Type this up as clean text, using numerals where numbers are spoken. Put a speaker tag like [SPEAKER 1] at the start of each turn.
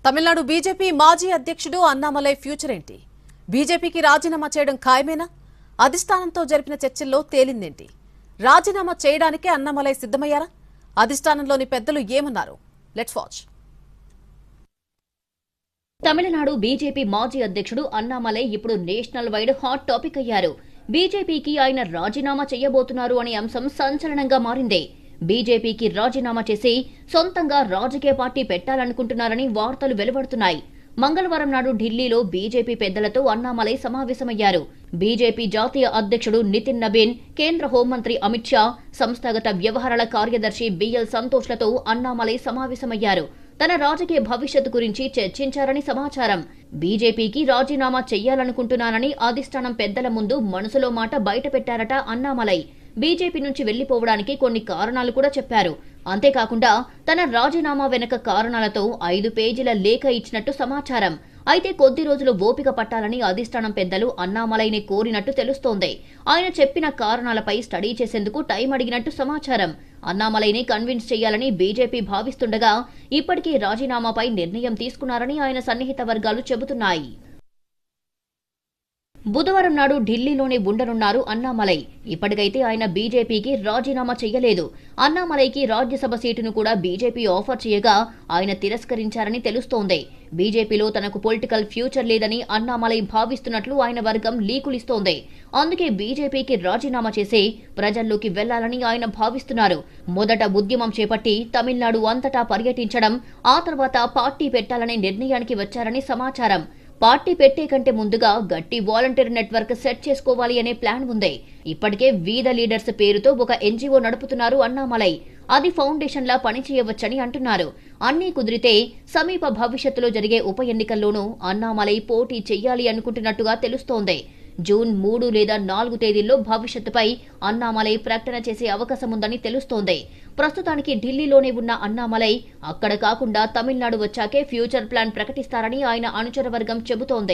[SPEAKER 1] Tamil Nadu BJP మాజీ అధ్యక్షుడు Annamalai future ఏంటి? బీజేపీకి రాజీనామా చేయడం ఖాయమేనా? అధిష్టానంతో జరిపిన చర్చల్లో తేలిందేంటి? రాజీనామా చేయడానికే అన్నామలై సిద్ధమయ్యారా? అధిష్టానంలోని పెద్దలు ఏమన్నారు? Let's watch.
[SPEAKER 2] తమిళనాడు బీజేపీ మాజీ అధ్యక్షుడు అన్నామలై ఇప్పుడు నేషనల్ వైడ్ హాట్ టాపిక్ అయ్యారు. బీజేపీకి ఆయన రాజీనామా చేయబోతున్నారు అనే అంశం సంచలనంగా మారింది. బీజేపీకి రాజీనామా చేసి సొంతంగా రాజకీయ పార్టీ పెట్టాలనుకుంటున్నారని వార్తలు వెలువడుతున్నాయి. మంగళవారం నాడు ఢిల్లీలో బీజేపీ పెద్దలతో అన్నామలై సమావేశమయ్యారు. బీజేపీ జాతీయ అధ్యక్షుడు నితిన్ నబీన్, కేంద్ర హోంమంత్రి అమిత్ షా, సంస్థాగత వ్యవహారాల కార్యదర్శి బిఎల్ సంతోష్లతో అన్నామలై సమావేశమయ్యారు. తన రాజకీయ భవిష్యత్తు గురించి చర్చించారని సమాచారం. బీజేపీకి రాజీనామా చెయ్యాలనుకుంటున్నానని అధిష్టానం పెద్దల ముందు మనసులో మాట బయటపెట్టారట అన్నామలై. బీజేపీ నుంచి వెళ్లిపోవడానికి కొన్ని కారణాలు కూడా చెప్పారు. అంతేకాకుండా తన రాజీనామా వెనక కారణాలతో 5 పేజీల లేఖ ఇచ్చినట్టు సమాచారం. అయితే కొద్ది రోజులు ఓపిక పట్టాలని అధిష్టానం పెద్దలు అన్నామలైని కోరినట్టు తెలుస్తోంది. ఆయన చెప్పిన కారణాలపై స్టడీ చేసేందుకు టైం అడిగినట్టు సమాచారం. అన్నామలైని కన్విన్స్ చేయాలని బీజేపీ భావిస్తుండగా ఇప్పటికీ రాజీనామాపై నిర్ణయం తీసుకున్నారని ఆయన సన్నిహిత వర్గాలు చెబుతున్నాయి. బుధవారం నాడు ఢిల్లీలోనే ఉండనున్నారు అన్నామలై. ఇప్పటికైతే ఆయన బీజేపీకి రాజీనామా చెయ్యలేదు. అన్నామలైకి రాజ్యసభ సీటును కూడా బీజేపీ ఆఫర్ చేయగా ఆయన తిరస్కరించారని తెలుస్తోంది. బీజేపీలో తనకు పొలిటికల్ ఫ్యూచర్ లేదని అన్నామలై భావిస్తున్నట్లు ఆయన వర్గం లీకులిస్తోంది. అందుకే బీజేపీకి రాజీనామా చేసి ప్రజల్లోకి వెళ్లాలని ఆయన భావిస్తున్నారు. మొదట ఉద్యమం చేపట్టి తమిళనాడు అంతటా పర్యటించడం, ఆ తర్వాత పార్టీ పెట్టాలనే నిర్ణయానికి వచ్చారని సమాచారం. పార్టీ పెట్టే కంటే ముందుగా గట్టి వాలంటీర్ నెట్వర్క్ సెట్ చేసుకోవాలి అనే ప్లాన్ ఉంది. ఇప్పటికే వీద లీడర్స్ పేరుతో ఒక ఎన్జీఓ నడుపుతున్నారు అన్నామలై. అది ఫౌండేషన్ లా పనిచేయవచ్చని అంటున్నారు. అన్నీ కుదిరితే సమీప భవిష్యత్తులో జరిగే ఉప ఎన్నికల్లోనూ అన్నామలై పోటీ చెయ్యాలి అనుకుంటున్నట్టుగా తెలుస్తోంది. జూన్ 3 లేదా 4 తేదీల్లో భవిష్యత్తుపై అన్నామలై ప్రకటన చేసే అవకాశం ఉందని తెలుస్తోంది. ప్రస్తుతానికి ఢిల్లీలోనే ఉన్న అన్నామలై అక్కడ కాకుండా తమిళనాడు వచ్చాకే ఫ్యూచర్ ప్లాన్ ప్రకటిస్తారని ఆయన అనుచర వర్గం చెబుతోంది.